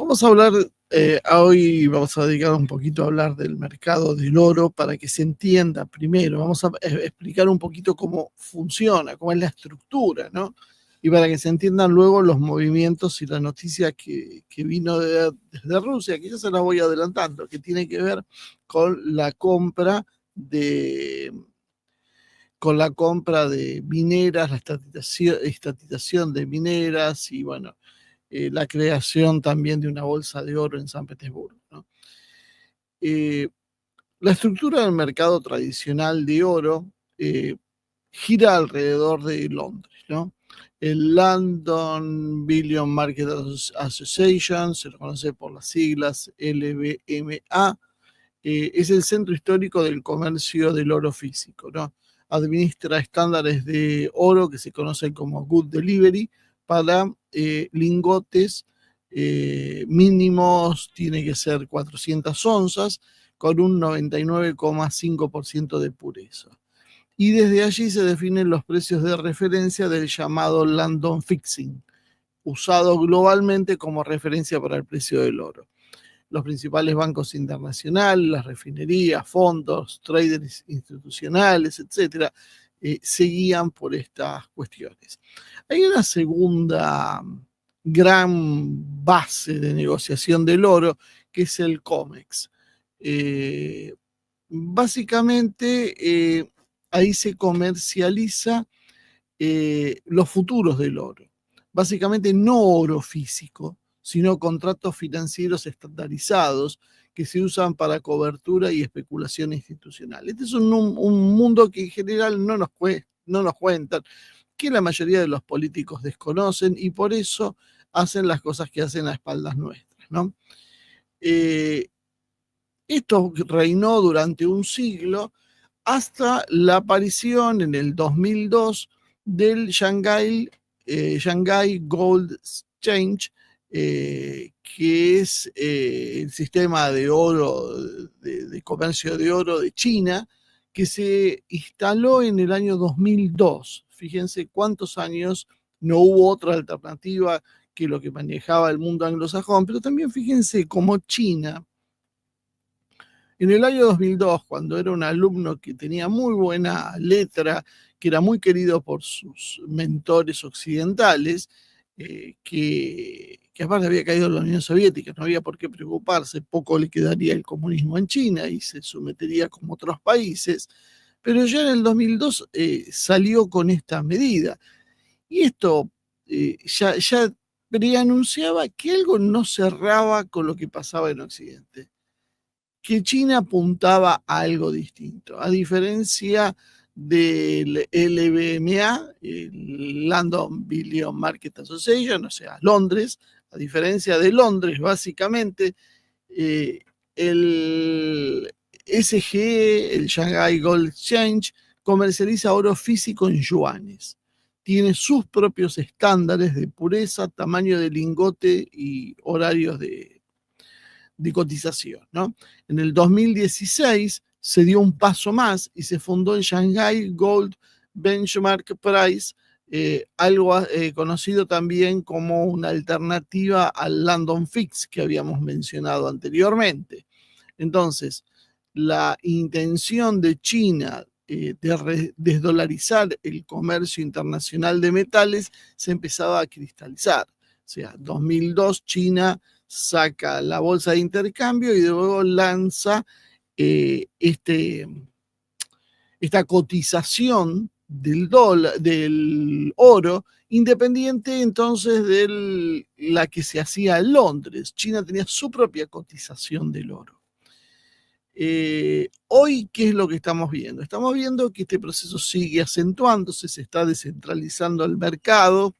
Vamos a hablar, hoy vamos a dedicar un poquito a hablar del mercado del oro para que se entienda primero. Vamos a explicar un poquito cómo funciona, cómo es la estructura, ¿no? Y para que se entiendan luego los movimientos y la noticia que vino desde Rusia, que ya se la voy adelantando, que tiene que ver con la compra de mineras, la estatización de mineras y bueno, la creación también de una bolsa de oro en San Petersburgo, ¿no? Eh, la estructura del mercado tradicional de oro gira alrededor de Londres, ¿no? El London Bullion Market Association, se lo conoce por las siglas LBMA, es el centro histórico del comercio del oro físico, ¿no? Administra estándares de oro que se conocen como Good Delivery para lingotes mínimos, tiene que ser 400 onzas con un 99,5% de pureza. Y desde allí se definen los precios de referencia del llamado London Fixing, usado globalmente como referencia para el precio del oro. Los principales bancos internacionales, las refinerías, fondos, traders institucionales, etcétera, se guían por estas cuestiones. Hay una segunda gran base de negociación del oro, que es el COMEX. Básicamente, ahí se comercializa los futuros del oro. Básicamente no oro físico, sino contratos financieros estandarizados que se usan para cobertura y especulación institucional. Este es un mundo que en general no nos cuentan, que la mayoría de los políticos desconocen y por eso hacen las cosas que hacen a espaldas nuestras, ¿no? Esto reinó durante un siglo hasta la aparición en el 2002 del Shanghai Gold Exchange, que es el sistema de oro, de comercio de oro de China, que se instaló en el año 2002. Fíjense cuántos años no hubo otra alternativa que lo que manejaba el mundo anglosajón, pero también fíjense cómo China, en el año 2002, cuando era un alumno que tenía muy buena letra, que era muy querido por sus mentores occidentales, que aparte había caído en la Unión Soviética, no había por qué preocuparse, poco le quedaría el comunismo en China y se sometería como otros países, pero ya en el 2002 salió con esta medida. Y esto ya preanunciaba que algo no cerraba con lo que pasaba en Occidente, que China apuntaba a algo distinto. A diferencia del LBMA, el London Bullion Market Association, o sea, Londres, a diferencia de Londres, básicamente, el SGE, el Shanghai Gold Exchange, comercializa oro físico en yuanes. Tiene sus propios estándares de pureza, tamaño de lingote y horarios de cotización, ¿no? En el 2016 se dio un paso más y se fundó el Shanghai Gold Benchmark Price, algo conocido también como una alternativa al London Fix que habíamos mencionado anteriormente. Entonces, la intención de China de desdolarizar el comercio internacional de metales se empezaba a cristalizar. O sea, 2002 China saca la bolsa de intercambio y luego lanza esta cotización del oro, independiente entonces de la que se hacía en Londres. China tenía su propia cotización del oro. Hoy, ¿qué es lo que estamos viendo? Estamos viendo que este proceso sigue acentuándose, se está descentralizando el mercado.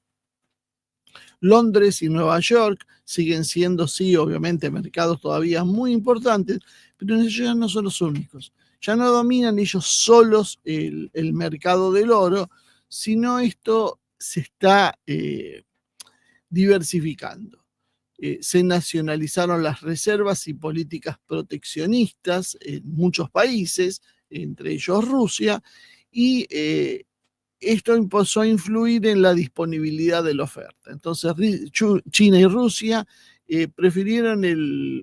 Londres y Nueva York siguen siendo, sí, obviamente, mercados todavía muy importantes, pero ellos ya no son los únicos. Ya no dominan ellos solos el mercado del oro, sino esto se está diversificando. Se nacionalizaron las reservas y políticas proteccionistas en muchos países, entre ellos Rusia, y esto empezó a influir en la disponibilidad de la oferta. Entonces, China y Rusia prefirieron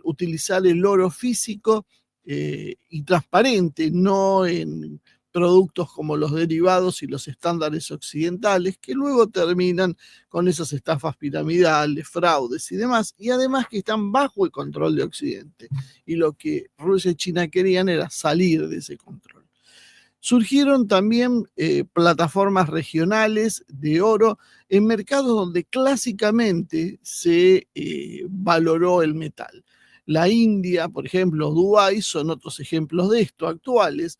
utilizar el oro físico y transparente, no en productos como los derivados y los estándares occidentales, que luego terminan con esas estafas piramidales, fraudes y demás, y además que están bajo el control de Occidente. Y lo que Rusia y China querían era salir de ese control. Surgieron también plataformas regionales de oro en mercados donde clásicamente se valoró el metal. La India, por ejemplo, Dubái son otros ejemplos de esto actuales.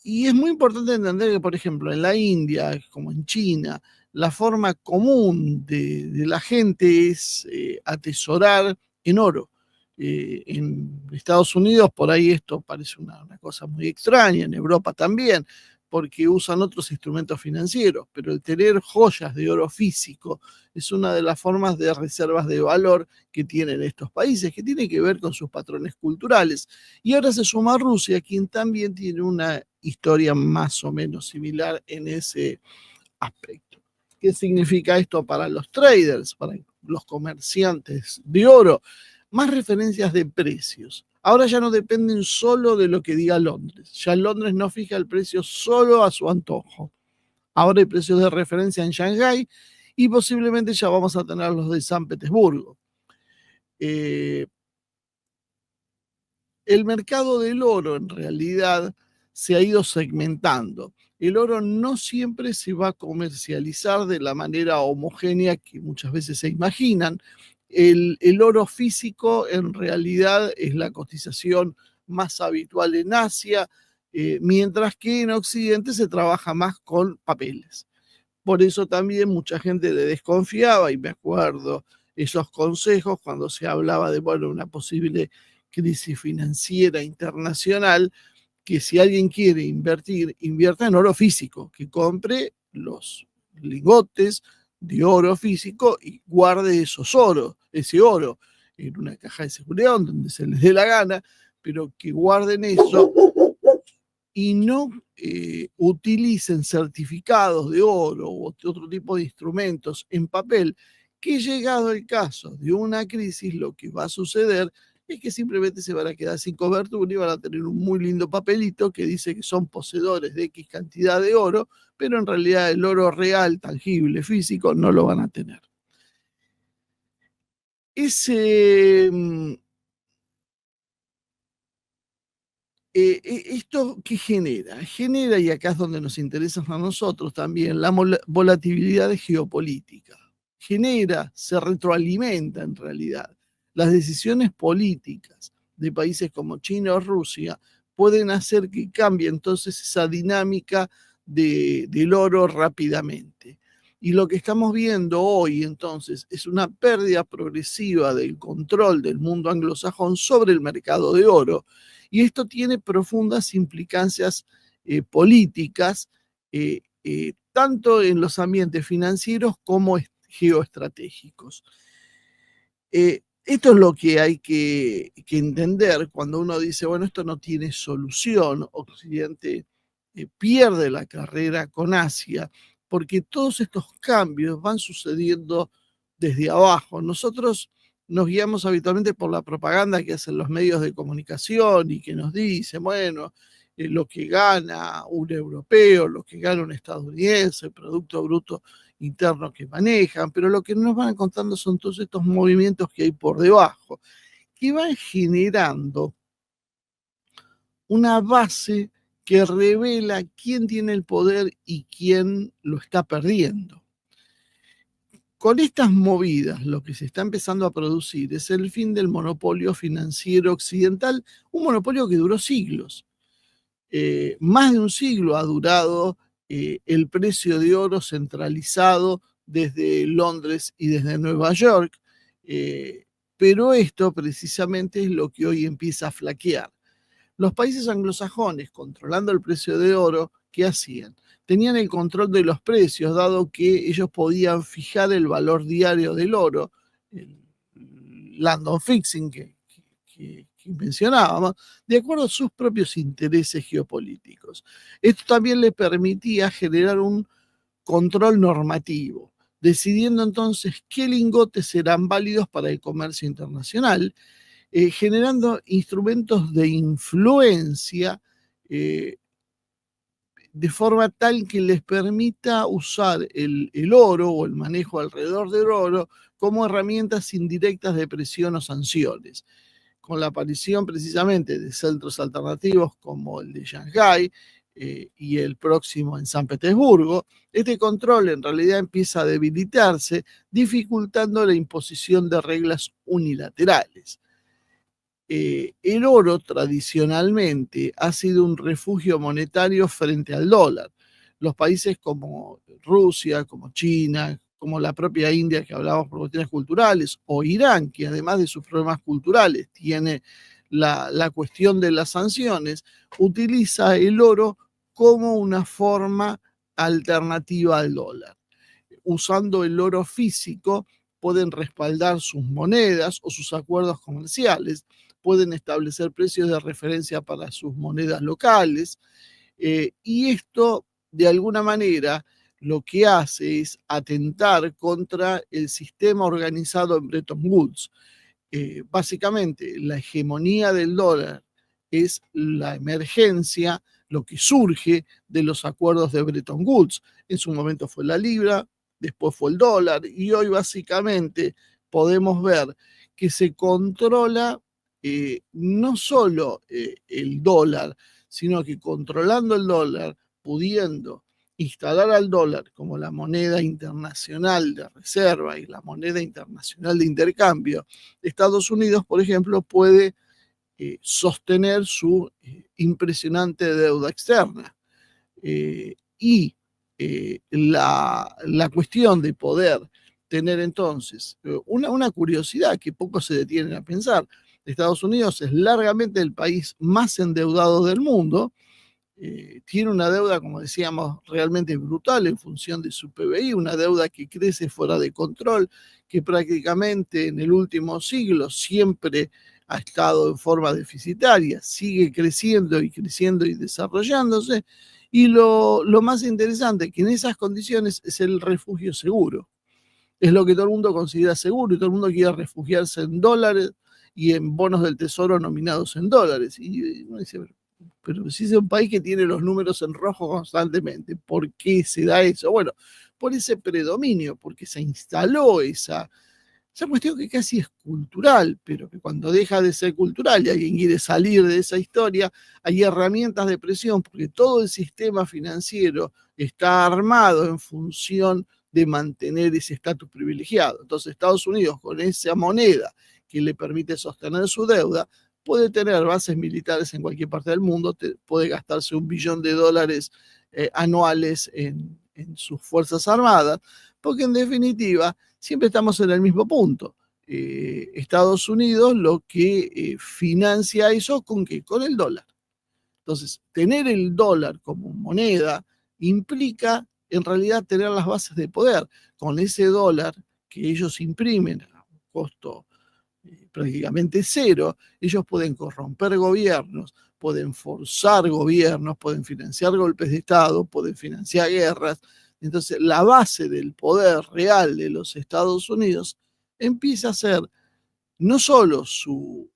Y es muy importante entender que, por ejemplo, en la India, como en China, la forma común de la gente es atesorar en oro. En Estados Unidos, por ahí esto parece una cosa muy extraña, en Europa también, porque usan otros instrumentos financieros, pero el tener joyas de oro físico es una de las formas de reservas de valor que tienen estos países, que tiene que ver con sus patrones culturales. Y ahora se suma Rusia, quien también tiene una historia más o menos similar en ese aspecto. ¿Qué significa esto para los traders, para los comerciantes de oro? Más referencias de precios. Ahora ya no dependen solo de lo que diga Londres. Ya Londres no fija el precio solo a su antojo. Ahora hay precios de referencia en Shanghái y posiblemente ya vamos a tener los de San Petersburgo. El mercado del oro en realidad se ha ido segmentando. El oro no siempre se va a comercializar de la manera homogénea que muchas veces se imaginan. El oro físico en realidad es la cotización más habitual en Asia, mientras que en Occidente se trabaja más con papeles. Por eso también mucha gente le desconfiaba, y me acuerdo esos consejos cuando se hablaba de, bueno, una posible crisis financiera internacional, que si alguien quiere invertir, invierta en oro físico, que compre los lingotes de oro físico y guarde ese oro en una caja de seguridad donde se les dé la gana, pero que guarden eso y no utilicen certificados de oro u otro tipo de instrumentos en papel, que llegado el caso de una crisis, lo que va a suceder es que simplemente se van a quedar sin cobertura y van a tener un muy lindo papelito que dice que son poseedores de X cantidad de oro, pero en realidad el oro real, tangible, físico, no lo van a tener. Ese ¿esto qué genera? Genera, y acá es donde nos interesa a nosotros también, la volatilidad geopolítica. Genera, se retroalimenta en realidad. Las decisiones políticas de países como China o Rusia pueden hacer que cambie entonces esa dinámica del oro rápidamente. Y lo que estamos viendo hoy entonces es una pérdida progresiva del control del mundo anglosajón sobre el mercado de oro, y esto tiene profundas implicancias políticas, tanto en los ambientes financieros como geoestratégicos. Esto es lo que hay que entender cuando uno dice, bueno, esto no tiene solución. Occidente pierde la carrera con Asia, porque todos estos cambios van sucediendo desde abajo. Nosotros nos guiamos habitualmente por la propaganda que hacen los medios de comunicación y que nos dicen, bueno, lo que gana un europeo, lo que gana un estadounidense, el Producto Bruto Interno que manejan, pero lo que nos van contando son todos estos movimientos que hay por debajo, que van generando una base que revela quién tiene el poder y quién lo está perdiendo. Con estas movidas, lo que se está empezando a producir es el fin del monopolio financiero occidental, un monopolio que duró siglos. Más de un siglo ha durado el precio de oro centralizado desde Londres y desde Nueva York, pero esto precisamente es lo que hoy empieza a flaquear. Los países anglosajones, controlando el precio de oro, ¿qué hacían? Tenían el control de los precios, dado que ellos podían fijar el valor diario del oro, el London Fixing que mencionábamos, de acuerdo a sus propios intereses geopolíticos. Esto también le permitía generar un control normativo, decidiendo entonces qué lingotes serán válidos para el comercio internacional, generando instrumentos de influencia de forma tal que les permita usar el oro o el manejo alrededor del oro como herramientas indirectas de presión o sanciones. Con la aparición precisamente de centros alternativos como el de Shanghái y el próximo en San Petersburgo, este control en realidad empieza a debilitarse, dificultando la imposición de reglas unilaterales. El oro tradicionalmente ha sido un refugio monetario frente al dólar. Los países como Rusia, como China, como la propia India, que hablamos por cuestiones culturales, o Irán, que además de sus problemas culturales tiene la cuestión de las sanciones, utiliza el oro como una forma alternativa al dólar. Usando el oro físico, pueden respaldar sus monedas o sus acuerdos comerciales, pueden establecer precios de referencia para sus monedas locales, y esto, de alguna manera, lo que hace es atentar contra el sistema organizado en Bretton Woods. Básicamente, la hegemonía del dólar es la emergencia, lo que surge de los acuerdos de Bretton Woods. En su momento fue la libra, después fue el dólar, y hoy básicamente podemos ver que se controla no solo el dólar, sino que controlando el dólar, pudiendo instalar al dólar como la moneda internacional de reserva y la moneda internacional de intercambio, Estados Unidos, por ejemplo, puede sostener su impresionante deuda externa. Y la cuestión de poder tener entonces una curiosidad que pocos se detienen a pensar. Estados Unidos es largamente el país más endeudado del mundo, tiene una deuda, como decíamos, realmente brutal en función de su PBI, una deuda que crece fuera de control, que prácticamente en el último siglo siempre ha estado en forma deficitaria, sigue creciendo y creciendo y desarrollándose. Y lo más interesante, que en esas condiciones es el refugio seguro. Es lo que todo el mundo considera seguro y todo el mundo quiere refugiarse en dólares y en bonos del tesoro nominados en dólares. Y uno dice, pero si es un país que tiene los números en rojo constantemente, ¿por qué se da eso? Bueno, por ese predominio, porque se instaló esa cuestión que casi es cultural, pero que cuando deja de ser cultural y alguien quiere salir de esa historia, hay herramientas de presión, porque todo el sistema financiero está armado en función de mantener ese estatus privilegiado. Entonces Estados Unidos, con esa moneda que le permite sostener su deuda, puede tener bases militares en cualquier parte del mundo, puede gastarse $1 billón anuales en sus fuerzas armadas, porque en definitiva siempre estamos en el mismo punto. Estados Unidos lo que financia eso con qué? Con el dólar. Entonces, tener el dólar como moneda implica en realidad tener las bases de poder. Con ese dólar que ellos imprimen a un costo prácticamente cero, ellos pueden corromper gobiernos, pueden forzar gobiernos, pueden financiar golpes de Estado, pueden financiar guerras. Entonces, la base del poder real de los Estados Unidos empieza a ser no solo su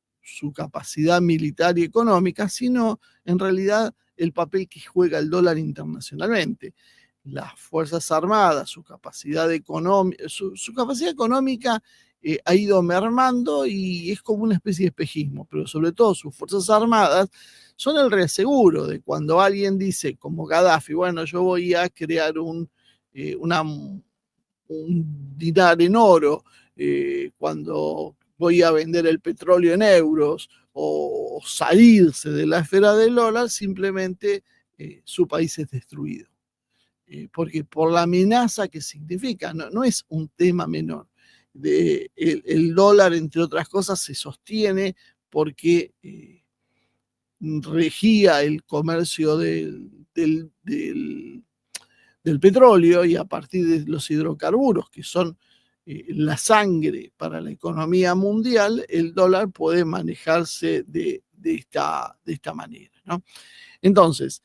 capacidad militar y económica, sino en realidad el papel que juega el dólar internacionalmente. Las Fuerzas Armadas, su capacidad económica ha ido mermando y es como una especie de espejismo, pero sobre todo sus Fuerzas Armadas son el reaseguro de cuando alguien dice, como Gaddafi, bueno, yo voy a crear un dinar en oro, cuando voy a vender el petróleo en euros o salirse de la esfera del dólar, simplemente su país es destruido. Porque por la amenaza que significa, no es un tema menor. El dólar, entre otras cosas, se sostiene porque regía el comercio del petróleo y a partir de los hidrocarburos, que son la sangre para la economía mundial, el dólar puede manejarse de esta manera, ¿no? Entonces,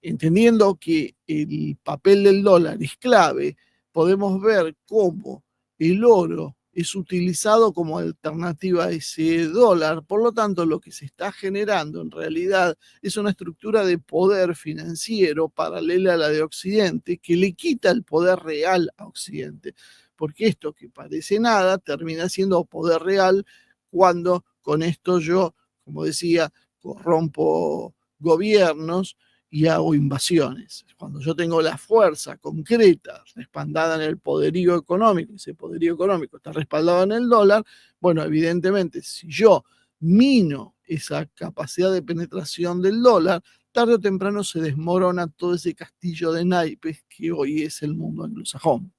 entendiendo que el papel del dólar es clave podemos ver cómo el oro es utilizado como alternativa a ese dólar. Por lo tanto, lo que se está generando en realidad es una estructura de poder financiero paralela a la de Occidente que le quita el poder real a Occidente. Porque esto que parece nada termina siendo poder real cuando con esto yo, como decía, corrompo gobiernos y hago invasiones. Cuando yo tengo la fuerza concreta respaldada en el poderío económico, ese poderío económico está respaldado en el dólar, bueno, evidentemente, si yo mino esa capacidad de penetración del dólar, tarde o temprano se desmorona todo ese castillo de naipes que hoy es el mundo anglosajón.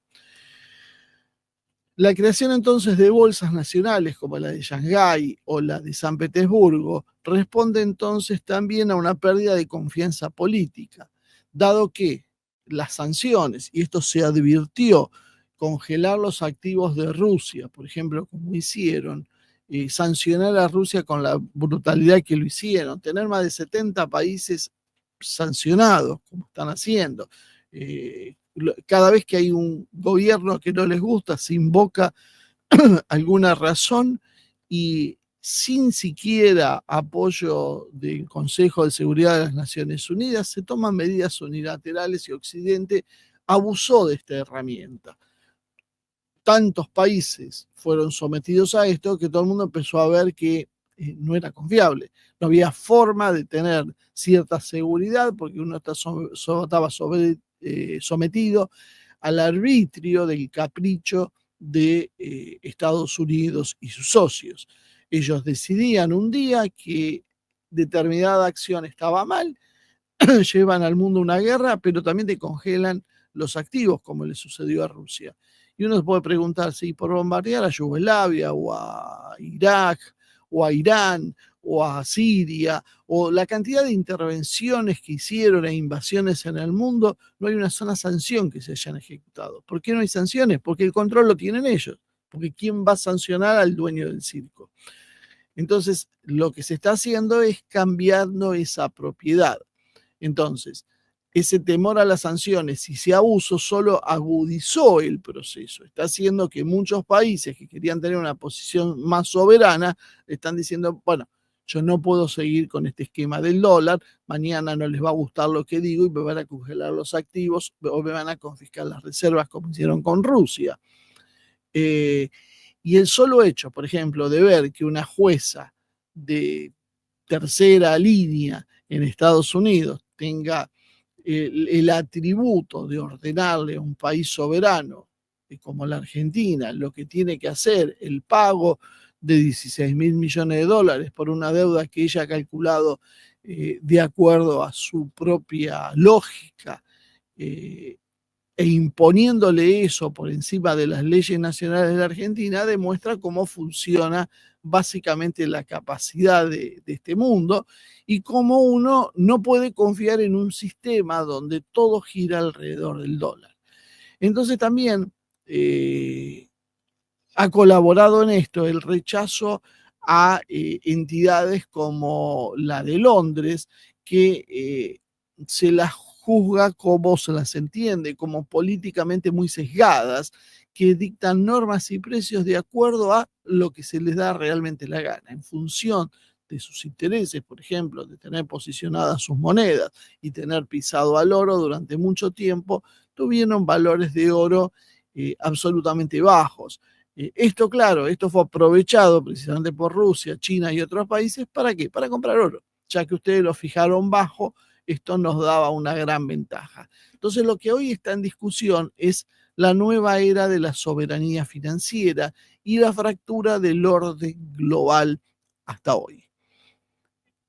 La creación entonces de bolsas nacionales como la de Shanghái o la de San Petersburgo responde entonces también a una pérdida de confianza política, dado que las sanciones, y esto se advirtió, congelar los activos de Rusia, por ejemplo, como hicieron, sancionar a Rusia con la brutalidad que lo hicieron, tener más de 70 países sancionados, como están haciendo. Cada vez que hay un gobierno que no les gusta, se invoca alguna razón y sin siquiera apoyo del Consejo de Seguridad de las Naciones Unidas, se toman medidas unilaterales y Occidente abusó de esta herramienta. Tantos países fueron sometidos a esto que todo el mundo empezó a ver que no era confiable. No había forma de tener cierta seguridad porque uno estaba sometido al arbitrio del capricho de Estados Unidos y sus socios. Ellos decidían un día que determinada acción estaba mal, llevan al mundo una guerra, pero también te congelan los activos, como le sucedió a Rusia. Y uno se puede preguntar si por bombardear a Yugoslavia o a Irak o a Irán o a Siria o la cantidad de intervenciones que hicieron e invasiones en el mundo, no hay una sola sanción que se hayan ejecutado. ¿Por qué no hay sanciones? Porque el control lo tienen ellos. Porque ¿quién va a sancionar al dueño del circo? Entonces, lo que se está haciendo es cambiando esa propiedad. Entonces, ese temor a las sanciones y ese abuso solo agudizó el proceso. Está haciendo que muchos países que querían tener una posición más soberana están diciendo, bueno, yo no puedo seguir con este esquema del dólar, mañana no les va a gustar lo que digo y me van a congelar los activos o me van a confiscar las reservas como hicieron con Rusia. Y el solo hecho, por ejemplo, de ver que una jueza de tercera línea en Estados Unidos tenga el atributo de ordenarle a un país soberano como la Argentina lo que tiene que hacer, el pago de 16 mil millones de dólares por una deuda que ella ha calculado de acuerdo a su propia lógica, e imponiéndole eso por encima de las leyes nacionales de la Argentina, demuestra cómo funciona básicamente la capacidad de este mundo y cómo uno no puede confiar en un sistema donde todo gira alrededor del dólar. Entonces también ha colaborado en esto el rechazo a entidades como la de Londres, que se las juzga como se las entiende, como políticamente muy sesgadas, que dictan normas y precios de acuerdo a lo que se les da realmente la gana, en función de sus intereses, por ejemplo, de tener posicionadas sus monedas y tener pisado al oro durante mucho tiempo, tuvieron valores de oro absolutamente bajos. Esto, claro, esto fue aprovechado precisamente por Rusia, China y otros países. ¿Para qué? Para comprar oro. Ya que ustedes lo fijaron bajo, esto nos daba una gran ventaja. Entonces, lo que hoy está en discusión es la nueva era de la soberanía financiera y la fractura del orden global hasta hoy.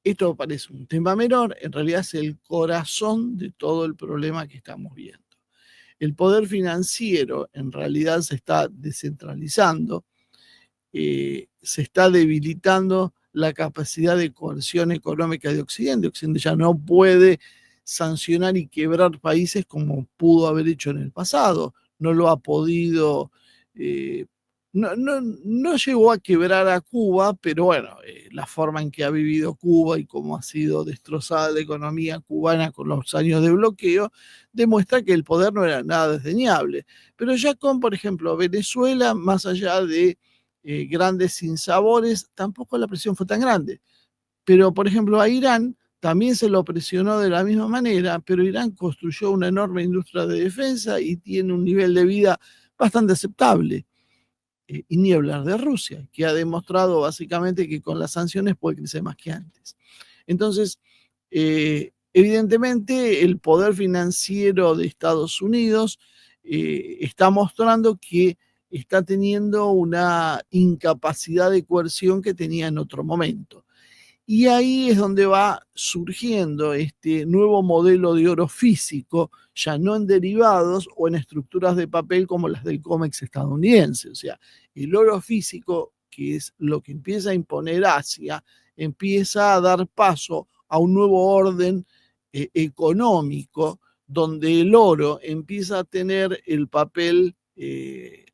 Esto parece un tema menor, en realidad es el corazón de todo el problema que estamos viendo. El poder financiero en realidad se está descentralizando, se está debilitando la capacidad de coerción económica de Occidente. Occidente ya no puede sancionar y quebrar países como pudo haber hecho en el pasado. No lo ha podido no llegó a quebrar a Cuba, pero bueno, la forma en que ha vivido Cuba y cómo ha sido destrozada la economía cubana con los años de bloqueo, demuestra que el poder no era nada desdeñable. Pero ya con, por ejemplo, Venezuela, más allá de grandes sinsabores, tampoco la presión fue tan grande. Pero, por ejemplo, a Irán también se lo presionó de la misma manera, pero Irán construyó una enorme industria de defensa y tiene un nivel de vida bastante aceptable. Y ni hablar de Rusia, que ha demostrado básicamente que con las sanciones puede crecer más que antes. Entonces, evidentemente, el poder financiero de Estados Unidos está mostrando que está teniendo una incapacidad de coerción que tenía en otro momento. Y ahí es donde va surgiendo este nuevo modelo de oro físico, ya no en derivados o en estructuras de papel como las del COMEX estadounidense. O sea, el oro físico, que es lo que empieza a imponer Asia, empieza a dar paso a un nuevo orden económico, donde el oro empieza a tener el papel de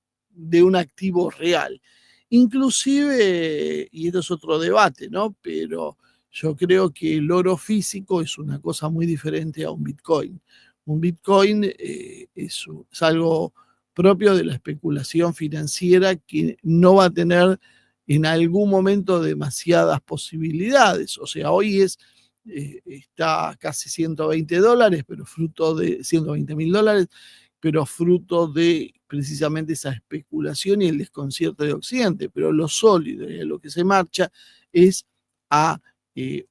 un activo real. Inclusive, y esto es otro debate, ¿no? Pero yo creo que el oro físico es una cosa muy diferente a un Bitcoin. Un Bitcoin es algo propio de la especulación financiera que no va a tener en algún momento demasiadas posibilidades. O sea, hoy está casi $120, pero fruto de $120.000, pero fruto de precisamente esa especulación y el desconcierto de Occidente. Pero lo sólido y a lo que se marcha es a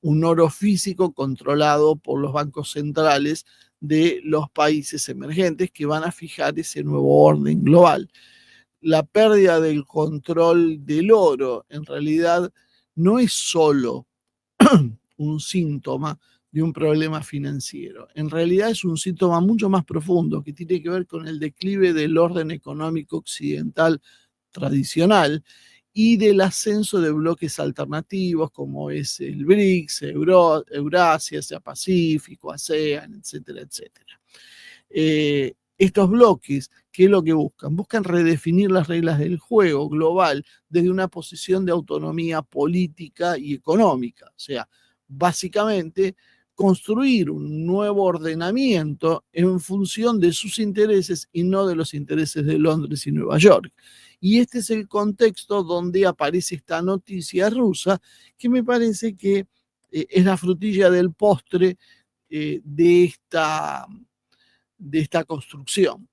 un oro físico controlado por los bancos centrales de los países emergentes que van a fijar ese nuevo orden global. La pérdida del control del oro en realidad no es solo un síntoma de un problema financiero. En realidad es un síntoma mucho más profundo que tiene que ver con el declive del orden económico occidental tradicional y del ascenso de bloques alternativos como es el BRICS, Eurasia, Asia Pacífico, ASEAN, etcétera, etcétera. Estos bloques, ¿qué es lo que buscan? Buscan redefinir las reglas del juego global desde una posición de autonomía política y económica. O sea, básicamente construir un nuevo ordenamiento en función de sus intereses y no de los intereses de Londres y Nueva York. Y este es el contexto donde aparece esta noticia rusa, que me parece que es la frutilla del postre de esta construcción.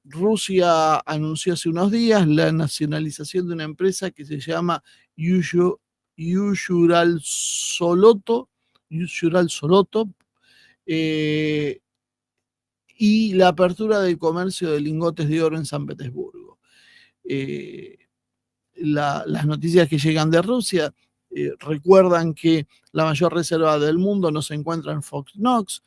Rusia anunció hace unos días la nacionalización de una empresa que se llama Usural Soloto, eh, y la apertura del comercio de lingotes de oro en San Petersburgo. Eh, las noticias que llegan de Rusia recuerdan que la mayor reserva del mundo no se encuentra en Fort Knox,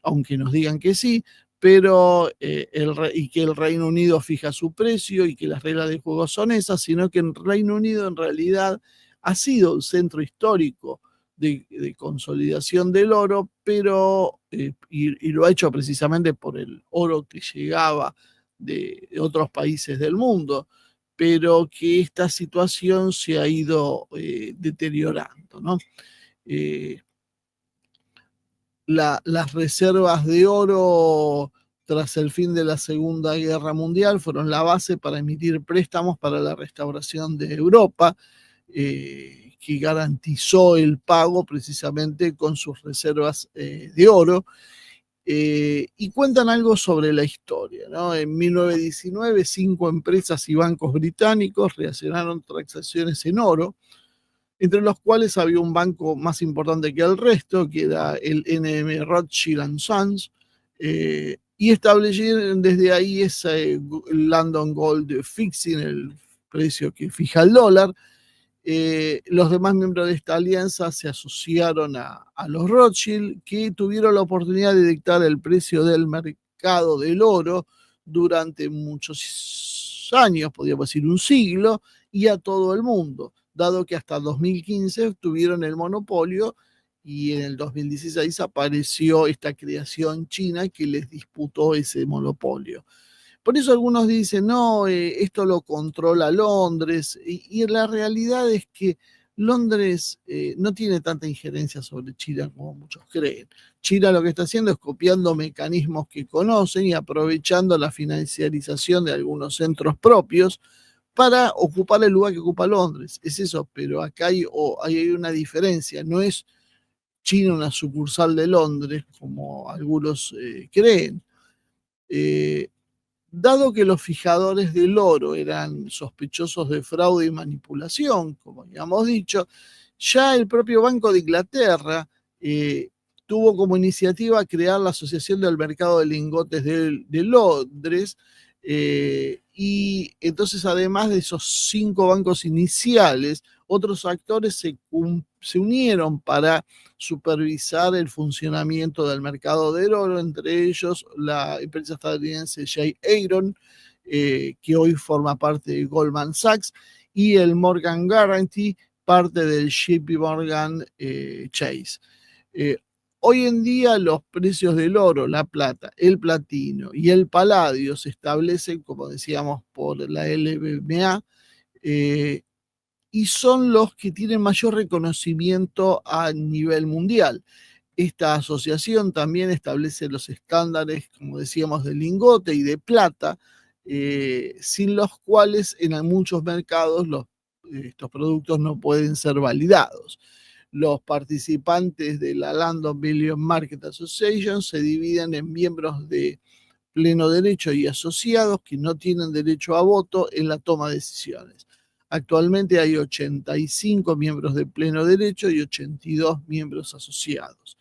aunque nos digan que sí, pero y que el Reino Unido fija su precio y que las reglas de juego son esas, sino que el Reino Unido en realidad ha sido un centro histórico de consolidación del oro, pero y lo ha hecho precisamente por el oro que llegaba de otros países del mundo, pero que esta situación se ha ido deteriorando, ¿no? Eh, las reservas de oro tras el fin de la Segunda Guerra Mundial fueron la base para emitir préstamos para la restauración de Europa, que garantizó el pago precisamente con sus reservas de oro. Y cuentan algo sobre la historia, ¿no? En 1919, 5 empresas y bancos británicos reaccionaron transacciones en oro, entre los cuales había un banco más importante que el resto, que era el NM Rothschild Sons, y establecieron desde ahí ese London Gold Fixing, el precio que fija el dólar. Los demás miembros de esta alianza se asociaron a los Rothschild, que tuvieron la oportunidad de dictar el precio del mercado del oro durante muchos años, podríamos decir un siglo, y a todo el mundo, dado que hasta 2015 tuvieron el monopolio y en el 2016 apareció esta creación china que les disputó ese monopolio. Por eso algunos dicen, no, esto lo controla Londres, y la realidad es que Londres no tiene tanta injerencia sobre China como muchos creen. China lo que está haciendo es copiando mecanismos que conocen y aprovechando la financiarización de algunos centros propios para ocupar el lugar que ocupa Londres. Es eso, pero acá hay una diferencia. No es China una sucursal de Londres, como algunos creen. Eh, Dado que los fijadores del oro eran sospechosos de fraude y manipulación, como habíamos dicho, ya el propio Banco de Inglaterra tuvo como iniciativa crear la Asociación del Mercado de Lingotes de Londres, y entonces, además de esos 5 bancos iniciales, otros actores se unieron para supervisar el funcionamiento del mercado del oro, entre ellos la empresa estadounidense J. Aron, que hoy forma parte de Goldman Sachs, y el Morgan Guarantee, parte del JP Morgan Chase. Hoy en día los precios del oro, la plata, el platino y el paladio se establecen, como decíamos, por la LBMA, y son los que tienen mayor reconocimiento a nivel mundial. Esta asociación también establece los estándares, como decíamos, de lingote y de plata, sin los cuales en muchos mercados estos productos no pueden ser validados. Los participantes de la London Billion Market Association se dividen en miembros de pleno derecho y asociados que no tienen derecho a voto en la toma de decisiones. Actualmente hay 85 miembros de pleno derecho y 82 miembros asociados.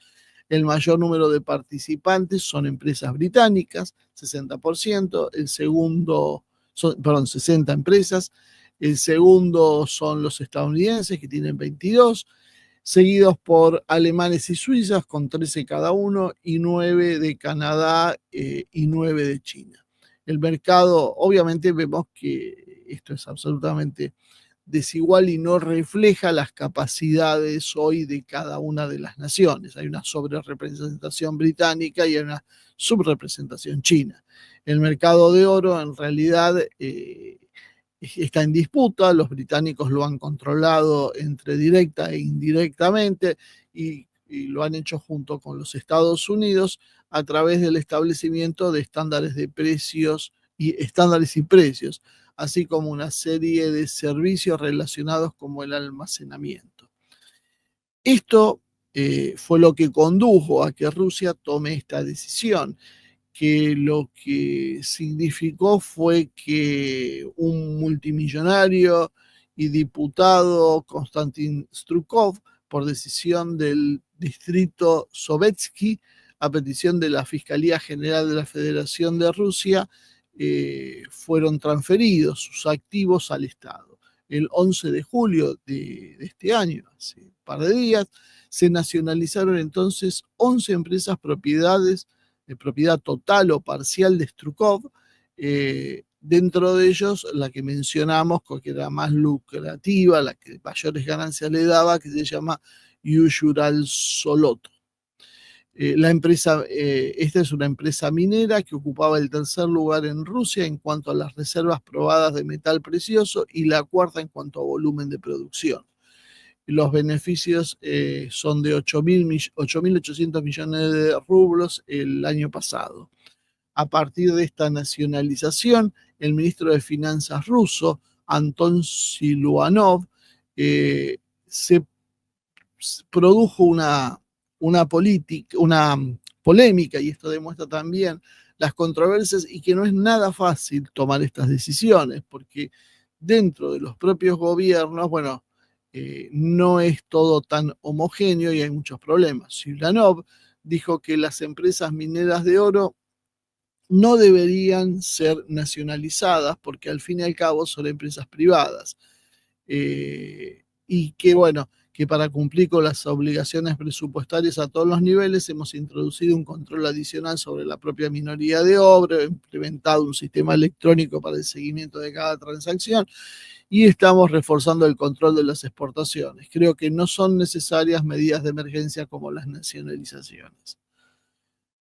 El mayor número de participantes son empresas británicas, 60%, 60 empresas, el segundo son los estadounidenses, que tienen 22, seguidos por alemanes y suizas con 13 cada uno, y 9 de Canadá y 9 de China. El mercado, obviamente vemos que esto es absolutamente desigual y no refleja las capacidades hoy de cada una de las naciones. Hay una sobrerepresentación británica y hay una subrepresentación china. El mercado de oro en realidad está en disputa, los británicos lo han controlado entre directa e indirectamente, y lo han hecho junto con los Estados Unidos a través del establecimiento de estándares de precios y estándares y precios, así como una serie de servicios relacionados como el almacenamiento. Esto fue lo que condujo a que Rusia tome esta decisión, que lo que significó fue que un multimillonario y diputado, Konstantin Strukov, por decisión del distrito Sovetsky, a petición de la Fiscalía General de la Federación de Rusia, fueron transferidos sus activos al Estado. El 11 de julio de este año, hace un par de días, se nacionalizaron entonces 11 empresas de propiedad total o parcial de Strukov, dentro de ellos la que mencionamos, que era más lucrativa, la que mayores ganancias le daba, que se llama Usural Soloto. Esta es una empresa minera que ocupaba el tercer lugar en Rusia en cuanto a las reservas probadas de metal precioso y la cuarta en cuanto a volumen de producción. Los beneficios son de 8.800 millones de rublos el año pasado. A partir de esta nacionalización, el ministro de Finanzas ruso, Anton Siluanov, se produjo una polémica, y esto demuestra también las controversias y que no es nada fácil tomar estas decisiones, porque dentro de los propios gobiernos, bueno, no es todo tan homogéneo y hay muchos problemas. Siluanov dijo que las empresas mineras de oro no deberían ser nacionalizadas porque al fin y al cabo son empresas privadas, y que bueno, que para cumplir con las obligaciones presupuestarias a todos los niveles hemos introducido un control adicional sobre la propia minoría de obra, implementado un sistema electrónico para el seguimiento de cada transacción y estamos reforzando el control de las exportaciones. Creo que no son necesarias medidas de emergencia como las nacionalizaciones.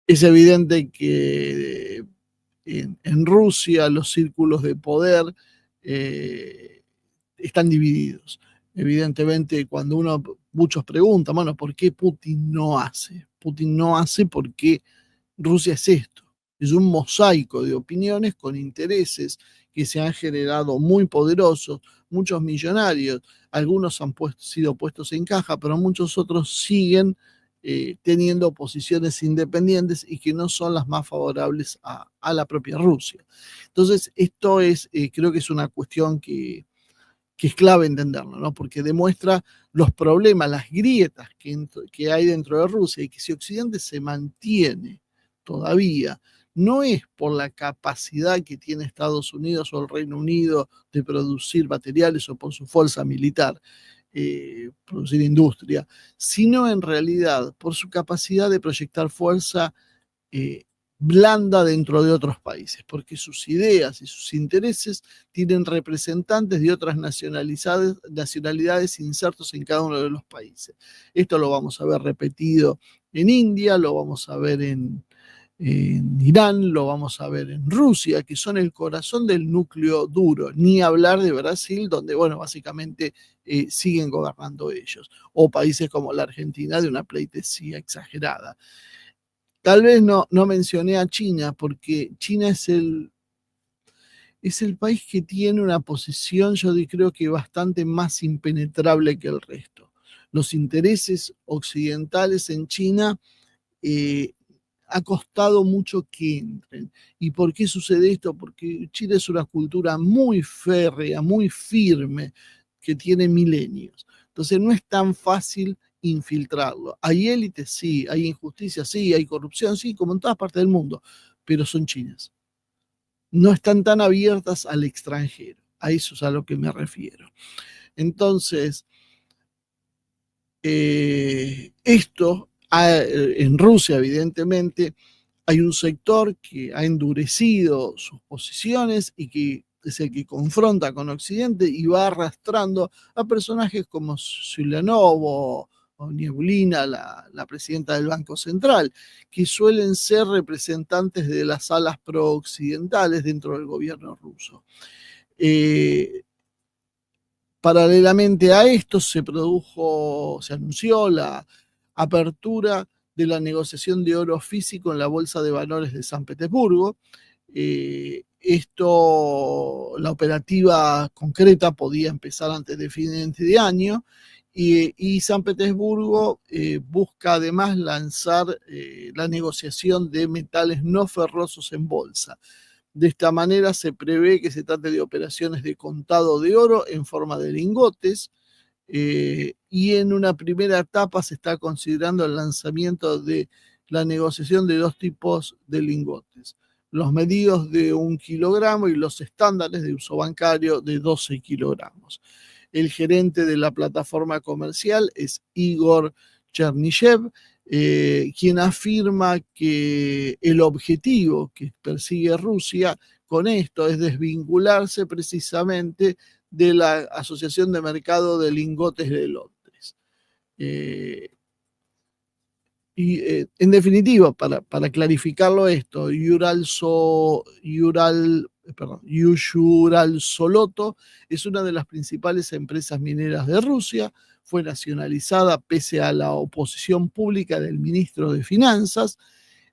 Es evidente que en Rusia los círculos de poder están divididos. Evidentemente, cuando muchos preguntan, bueno, ¿por qué Putin no hace? Putin no hace porque Rusia es esto, es un mosaico de opiniones con intereses que se han generado muy poderosos, muchos millonarios, algunos han sido puestos en caja, pero muchos otros siguen teniendo posiciones independientes y que no son las más favorables a la propia Rusia. Entonces, esto creo que es una cuestión que es clave entenderlo, ¿no? Porque demuestra los problemas, las grietas que hay dentro de Rusia, y que si Occidente se mantiene todavía, no es por la capacidad que tiene Estados Unidos o el Reino Unido de producir materiales o por su fuerza militar, producir industria, sino en realidad por su capacidad de proyectar fuerza eh, blanda dentro de otros países, porque sus ideas y sus intereses tienen representantes de otras nacionalidades insertos en cada uno de los países. Esto lo vamos a ver repetido en India, lo vamos a ver en Irán, lo vamos a ver en Rusia, que son el corazón del núcleo duro, ni hablar de Brasil, donde, bueno, básicamente siguen gobernando ellos, o países como la Argentina de una pleitesía exagerada. Tal vez no mencioné a China, porque China es el país que tiene una posición, yo creo que bastante más impenetrable que el resto. Los intereses occidentales en China eh, ha costado mucho que entren. ¿Y por qué sucede esto? Porque China es una cultura muy férrea, muy firme, que tiene milenios. Entonces no es tan fácil infiltrarlo. Hay élites, sí, hay injusticia, sí, hay corrupción, sí, como en todas partes del mundo, pero son chinas. No están tan abiertas al extranjero. A eso es a lo que me refiero. Entonces, esto en Rusia, evidentemente, hay un sector que ha endurecido sus posiciones y que es el que confronta con Occidente y va arrastrando a personajes como Zulanov o Niebulina, la presidenta del Banco Central, que suelen ser representantes de las alas pro-occidentales dentro del gobierno ruso. Paralelamente a esto se anunció la apertura de la negociación de oro físico en la Bolsa de Valores de San Petersburgo. La operativa concreta podía empezar antes de fin de año, y San Petersburgo busca además lanzar la negociación de metales no ferrosos en bolsa. De esta manera se prevé que se trate de operaciones de contado de oro en forma de lingotes, y en una primera etapa se está considerando el lanzamiento de la negociación de dos tipos de lingotes: los medidos de 1 kilogramo y los estándares de uso bancario de 12 kilogramos. El gerente de la plataforma comercial es Igor Chernishev, quien afirma que el objetivo que persigue Rusia con esto es desvincularse precisamente de la Asociación de Mercado de Lingotes de Londres. En definitiva, para clarificarlo esto, Usural Soloto es una de las principales empresas mineras de Rusia. Fue nacionalizada pese a la oposición pública del ministro de Finanzas,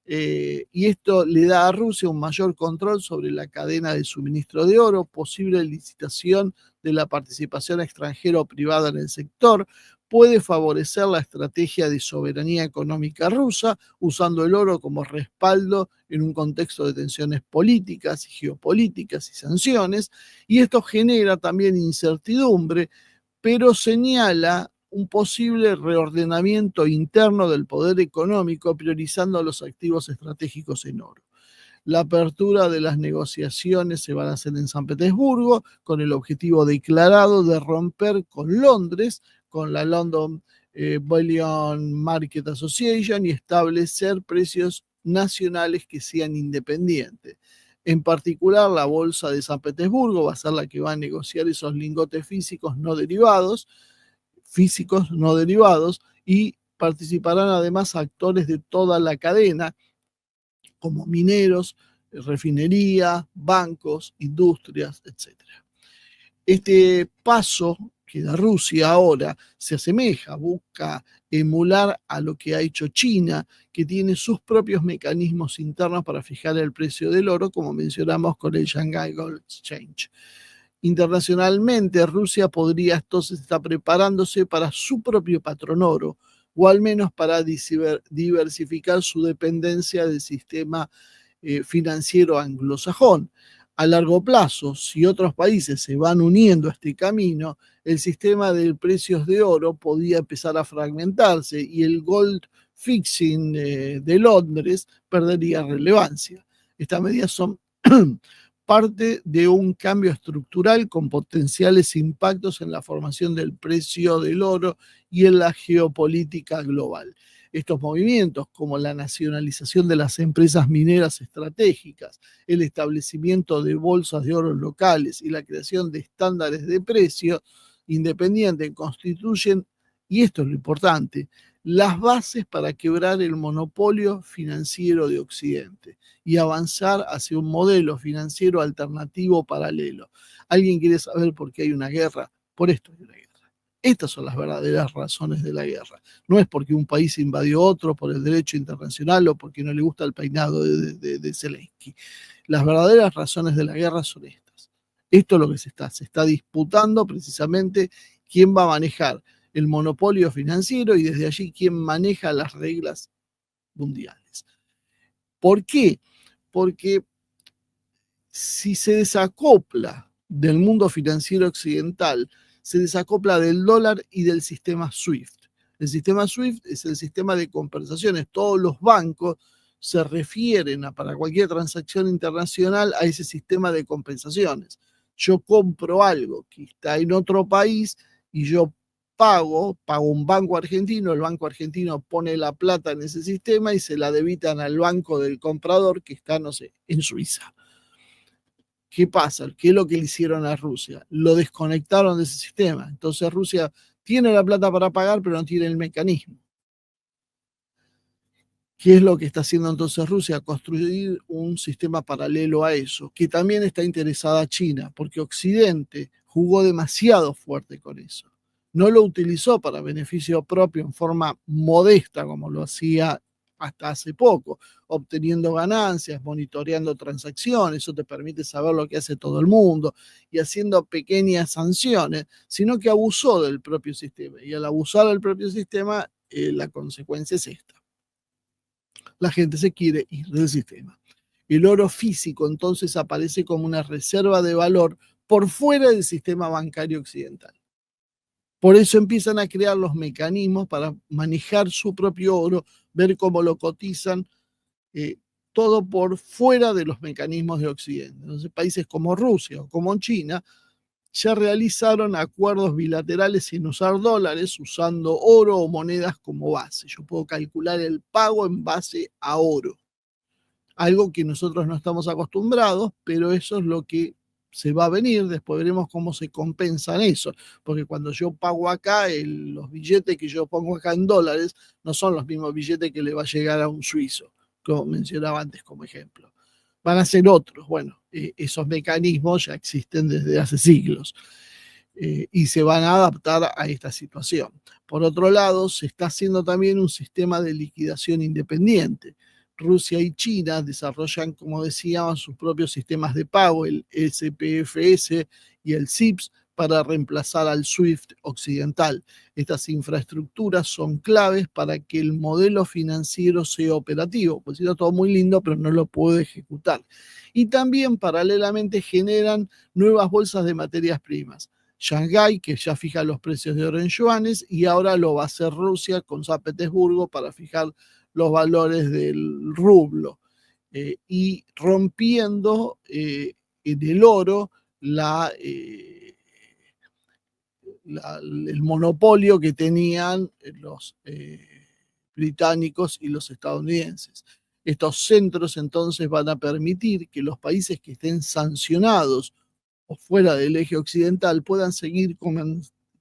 y esto le da a Rusia un mayor control sobre la cadena de suministro de oro, posible licitación de la participación extranjera o privada en el sector, puede favorecer la estrategia de soberanía económica rusa, usando el oro como respaldo en un contexto de tensiones políticas y geopolíticas y sanciones, y esto genera también incertidumbre, pero señala un posible reordenamiento interno del poder económico, priorizando los activos estratégicos en oro. La apertura de las negociaciones se van a hacer en San Petersburgo, con el objetivo declarado de romper con Londres, con la London Bullion Market Association, y establecer precios nacionales que sean independientes. En particular, la Bolsa de San Petersburgo va a ser la que va a negociar esos lingotes físicos no derivados, y participarán además actores de toda la cadena, como mineros, refinería, bancos, industrias, etc. Este paso que da Rusia ahora se asemeja, busca emular a lo que ha hecho China, que tiene sus propios mecanismos internos para fijar el precio del oro, como mencionamos con el Shanghai Gold Exchange. Internacionalmente, Rusia podría entonces estar preparándose para su propio patrón oro, o al menos para diversificar su dependencia del sistema financiero anglosajón. A largo plazo, si otros países se van uniendo a este camino, el sistema de precios de oro podía empezar a fragmentarse y el gold fixing de Londres perdería relevancia. Estas medidas son parte de un cambio estructural con potenciales impactos en la formación del precio del oro y en la geopolítica global. Estos movimientos, como la nacionalización de las empresas mineras estratégicas, el establecimiento de bolsas de oro locales y la creación de estándares de precio independientes, constituyen, y esto es lo importante, las bases para quebrar el monopolio financiero de Occidente y avanzar hacia un modelo financiero alternativo paralelo. ¿Alguien quiere saber por qué hay una guerra? Por esto hay una guerra. Estas son las verdaderas razones de la guerra. No es porque un país invadió otro por el derecho internacional o porque no le gusta el peinado de Zelensky. Las verdaderas razones de la guerra son estas. Esto es lo que se está disputando precisamente quién va a manejar el monopolio financiero y desde allí quién maneja las reglas mundiales. ¿Por qué? Porque si se desacopla del mundo financiero occidental, se desacopla del dólar y del sistema SWIFT. El sistema SWIFT es el sistema de compensaciones. Todos los bancos se refieren para cualquier transacción internacional a ese sistema de compensaciones. Yo compro algo que está en otro país y yo pago un banco argentino, el banco argentino pone la plata en ese sistema y se la debitan al banco del comprador que está, no sé, en Suiza. ¿Qué pasa? ¿Qué es lo que le hicieron a Rusia? Lo desconectaron de ese sistema. Entonces Rusia tiene la plata para pagar, pero no tiene el mecanismo. ¿Qué es lo que está haciendo entonces Rusia? Construir un sistema paralelo a eso, que también está interesada China, porque Occidente jugó demasiado fuerte con eso. No lo utilizó para beneficio propio en forma modesta, como lo hacía hasta hace poco, obteniendo ganancias, monitoreando transacciones, eso te permite saber lo que hace todo el mundo, y haciendo pequeñas sanciones, sino que abusó del propio sistema. Y al abusar del propio sistema, la consecuencia es esta. La gente se quiere ir del sistema. El oro físico entonces aparece como una reserva de valor por fuera del sistema bancario occidental. Por eso empiezan a crear los mecanismos para manejar su propio oro, ver cómo lo cotizan, todo por fuera de los mecanismos de Occidente. Entonces, países como Rusia o como China ya realizaron acuerdos bilaterales sin usar dólares, usando oro o monedas como base. Yo puedo calcular el pago en base a oro. Algo que nosotros no estamos acostumbrados, pero eso es lo que se va a venir. Después veremos cómo se compensan eso, porque cuando yo pago acá, los billetes que yo pongo acá en dólares no son los mismos billetes que le va a llegar a un suizo, como mencionaba antes como ejemplo. Van a ser otros. Bueno, esos mecanismos ya existen desde hace siglos. Y se van a adaptar a esta situación. Por otro lado, se está haciendo también un sistema de liquidación independiente. Rusia y China desarrollan, como decíamos, sus propios sistemas de pago, el SPFS y el CIPS, para reemplazar al SWIFT occidental. Estas infraestructuras son claves para que el modelo financiero sea operativo, pues si no, todo muy lindo, pero no lo puede ejecutar. Y también paralelamente generan nuevas bolsas de materias primas. Shanghái, que ya fija los precios de oro en yuanes, y ahora lo va a hacer Rusia con San Petersburgo para fijar los valores del rublo, y rompiendo en el oro el monopolio que tenían los británicos y los estadounidenses. Estos centros entonces van a permitir que los países que estén sancionados o fuera del eje occidental puedan seguir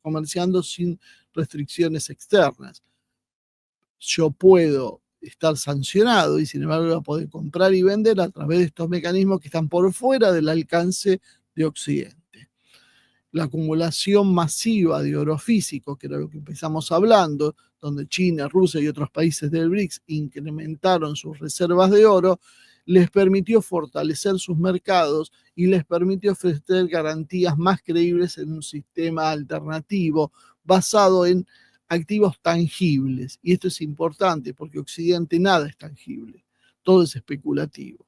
comerciando sin restricciones externas. Yo puedo estar sancionado y sin embargo va a poder comprar y vender a través de estos mecanismos que están por fuera del alcance de Occidente. La acumulación masiva de oro físico, que era lo que empezamos hablando, donde China, Rusia y otros países del BRICS incrementaron sus reservas de oro, les permitió fortalecer sus mercados y les permitió ofrecer garantías más creíbles en un sistema alternativo basado en activos tangibles. Y esto es importante porque Occidente nada es tangible, todo es especulativo.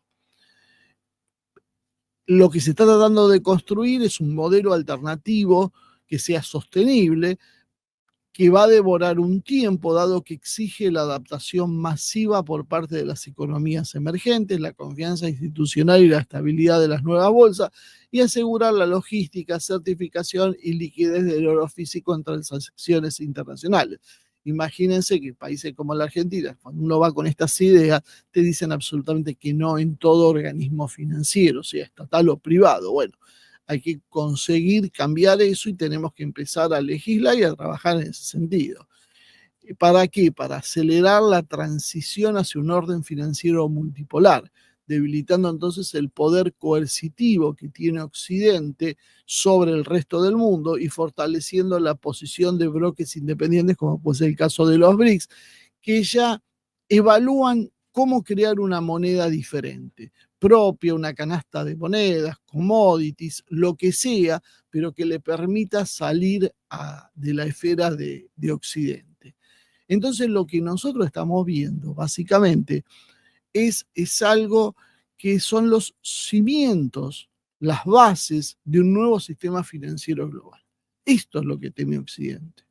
Lo que se está tratando de construir es un modelo alternativo que sea sostenible, que va a devorar un tiempo, dado que exige la adaptación masiva por parte de las economías emergentes, la confianza institucional y la estabilidad de las nuevas bolsas, y asegurar la logística, certificación y liquidez del oro físico en transacciones internacionales. Imagínense que países como la Argentina, cuando uno va con estas ideas, te dicen absolutamente que no en todo organismo financiero, sea estatal o privado. Bueno, hay que conseguir cambiar eso y tenemos que empezar a legislar y a trabajar en ese sentido. ¿Para qué? Para acelerar la transición hacia un orden financiero multipolar, debilitando entonces el poder coercitivo que tiene Occidente sobre el resto del mundo y fortaleciendo la posición de bloques independientes, como puede ser el caso de los BRICS, que ya evalúan cómo crear una moneda diferente, propia, una canasta de monedas, commodities, lo que sea, pero que le permita salir de la esfera de Occidente. Entonces lo que nosotros estamos viendo básicamente es algo que son los cimientos, las bases de un nuevo sistema financiero global. Esto es lo que teme Occidente.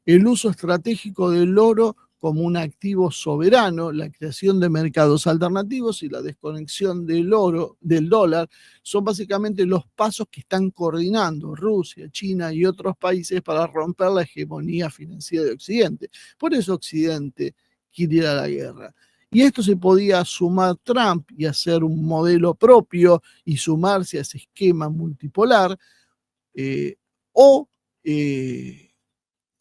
El uso estratégico del oro como un activo soberano, la creación de mercados alternativos y la desconexión del oro, del dólar, son básicamente los pasos que están coordinando Rusia, China y otros países para romper la hegemonía financiera de Occidente. Por eso Occidente quiere ir a la guerra. Y esto se podía sumar Trump y hacer un modelo propio y sumarse a ese esquema multipolar, o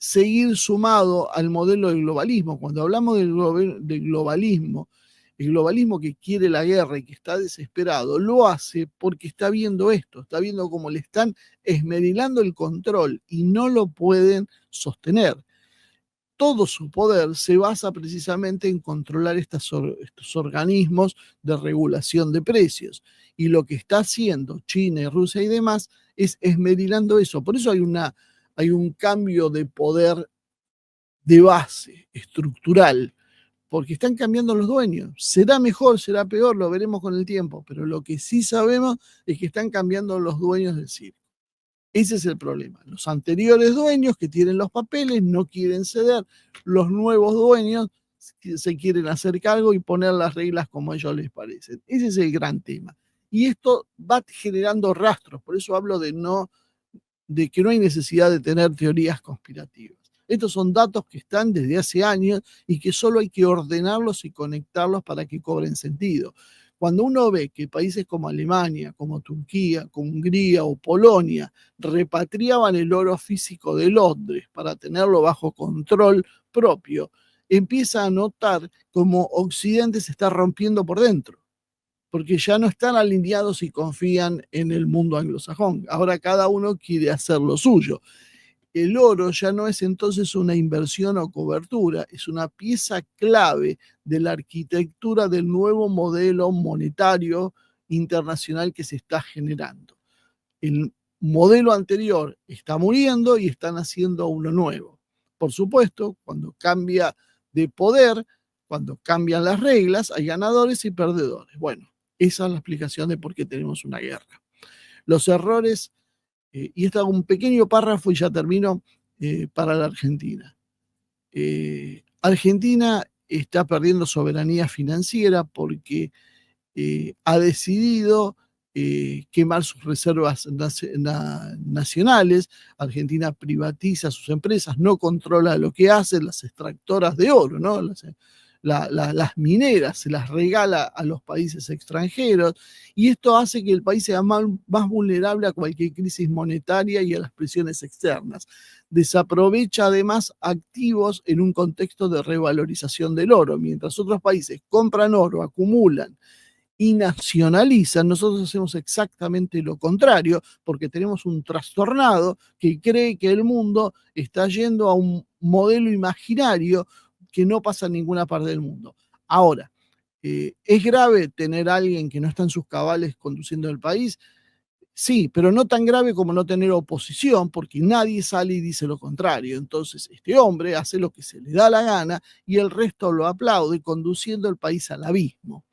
seguir sumado al modelo del globalismo. Cuando hablamos del globalismo, el globalismo que quiere la guerra y que está desesperado, lo hace porque está viendo esto, está viendo cómo le están esmerilando el control y no lo pueden sostener. Todo su poder se basa precisamente en controlar estos organismos de regulación de precios. Y lo que está haciendo China, Rusia y demás es esmerilando eso. Por eso hay un cambio de poder de base, estructural, porque están cambiando los dueños. Será mejor, será peor, lo veremos con el tiempo, pero lo que sí sabemos es que están cambiando los dueños del circo. Ese es el problema. Los anteriores dueños que tienen los papeles no quieren ceder. Los nuevos dueños se quieren hacer cargo y poner las reglas como a ellos les parecen. Ese es el gran tema. Y esto va generando rastros. Por eso hablo de que no hay necesidad de tener teorías conspirativas. Estos son datos que están desde hace años y que solo hay que ordenarlos y conectarlos para que cobren sentido. Cuando uno ve que países como Alemania, como Turquía, como Hungría o Polonia repatriaban el oro físico de Londres para tenerlo bajo control propio, empieza a notar cómo Occidente se está rompiendo por dentro, porque ya no están alineados y confían en el mundo anglosajón. Ahora cada uno quiere hacer lo suyo. El oro ya no es entonces una inversión o cobertura, es una pieza clave de la arquitectura del nuevo modelo monetario internacional que se está generando. El modelo anterior está muriendo y están haciendo uno nuevo. Por supuesto, cuando cambia de poder, cuando cambian las reglas, hay ganadores y perdedores. Bueno, esa es la explicación de por qué tenemos una guerra. Los errores, y esto hago un pequeño párrafo y ya termino, para la Argentina. Argentina está perdiendo soberanía financiera porque ha decidido quemar sus reservas nacionales. Argentina privatiza sus empresas, no controla lo que hacen las extractoras de oro, ¿no? las mineras, se las regala a los países extranjeros, y esto hace que el país sea más vulnerable a cualquier crisis monetaria y a las presiones externas. Desaprovecha además activos en un contexto de revalorización del oro. Mientras otros países compran oro, acumulan y nacionalizan, nosotros hacemos exactamente lo contrario, porque tenemos un trastornado que cree que el mundo está yendo a un modelo imaginario que no pasa en ninguna parte del mundo. Ahora, ¿es grave tener a alguien que no está en sus cabales conduciendo el país? Sí, pero no tan grave como no tener oposición, porque nadie sale y dice lo contrario. Entonces, este hombre hace lo que se le da la gana y el resto lo aplaude, conduciendo el país al abismo.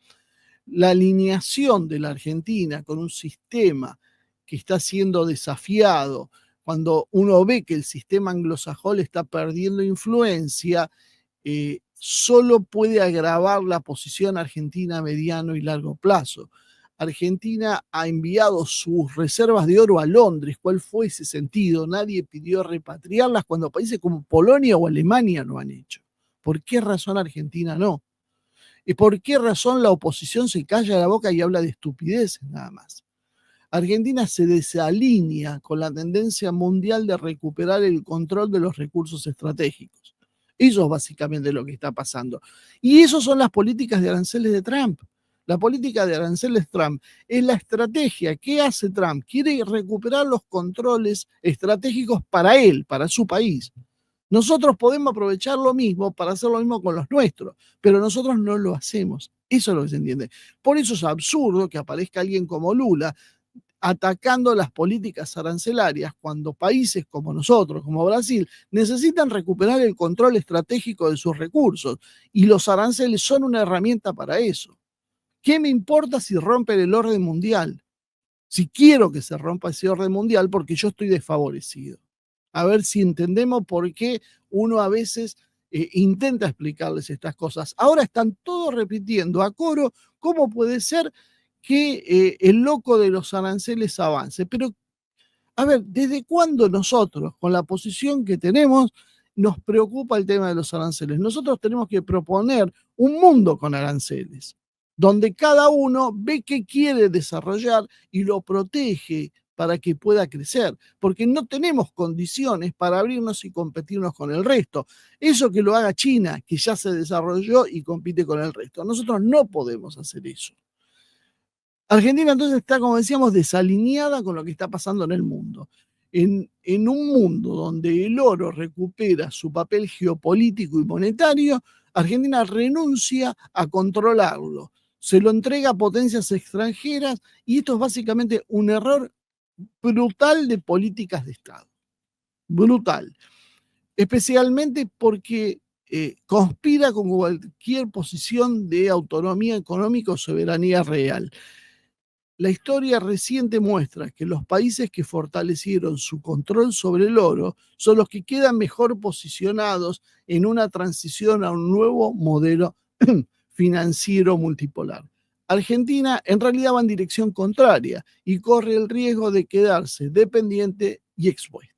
La alineación de la Argentina con un sistema que está siendo desafiado, cuando uno ve que el sistema anglosajón está perdiendo influencia, solo puede agravar la posición argentina a mediano y largo plazo. Argentina ha enviado sus reservas de oro a Londres. ¿Cuál fue ese sentido? Nadie pidió repatriarlas cuando países como Polonia o Alemania lo han hecho. ¿Por qué razón Argentina no? ¿Y por qué razón la oposición se calla la boca y habla de estupideces nada más? Argentina se desalinea con la tendencia mundial de recuperar el control de los recursos estratégicos. Eso es básicamente lo que está pasando. Y eso son las políticas de aranceles de Trump. La política de aranceles de Trump es la estrategia. ¿Qué hace Trump? Quiere recuperar los controles estratégicos para él, para su país. Nosotros podemos aprovechar lo mismo para hacer lo mismo con los nuestros, pero nosotros no lo hacemos. Eso es lo que se entiende. Por eso es absurdo que aparezca alguien como Lula atacando las políticas arancelarias cuando países como nosotros, como Brasil, necesitan recuperar el control estratégico de sus recursos y los aranceles son una herramienta para eso. ¿Qué me importa si rompen el orden mundial? Si quiero que se rompa ese orden mundial porque yo estoy desfavorecido. A ver si entendemos por qué uno a veces intenta explicarles estas cosas. Ahora están todos repitiendo a coro cómo puede ser que el loco de los aranceles avance. Pero, a ver, ¿desde cuándo nosotros, con la posición que tenemos, nos preocupa el tema de los aranceles? Nosotros tenemos que proponer un mundo con aranceles, donde cada uno ve qué quiere desarrollar y lo protege para que pueda crecer, porque no tenemos condiciones para abrirnos y competirnos con el resto. Eso que lo haga China, que ya se desarrolló y compite con el resto. Nosotros no podemos hacer eso. Argentina entonces está, como decíamos, desalineada con lo que está pasando en el mundo. En un mundo donde el oro recupera su papel geopolítico y monetario, Argentina renuncia a controlarlo, se lo entrega a potencias extranjeras y esto es básicamente un error brutal de políticas de Estado. Brutal. Especialmente porque conspira con cualquier posición de autonomía económica o soberanía real. La historia reciente muestra que los países que fortalecieron su control sobre el oro son los que quedan mejor posicionados en una transición a un nuevo modelo financiero multipolar. Argentina en realidad va en dirección contraria y corre el riesgo de quedarse dependiente y expuesta.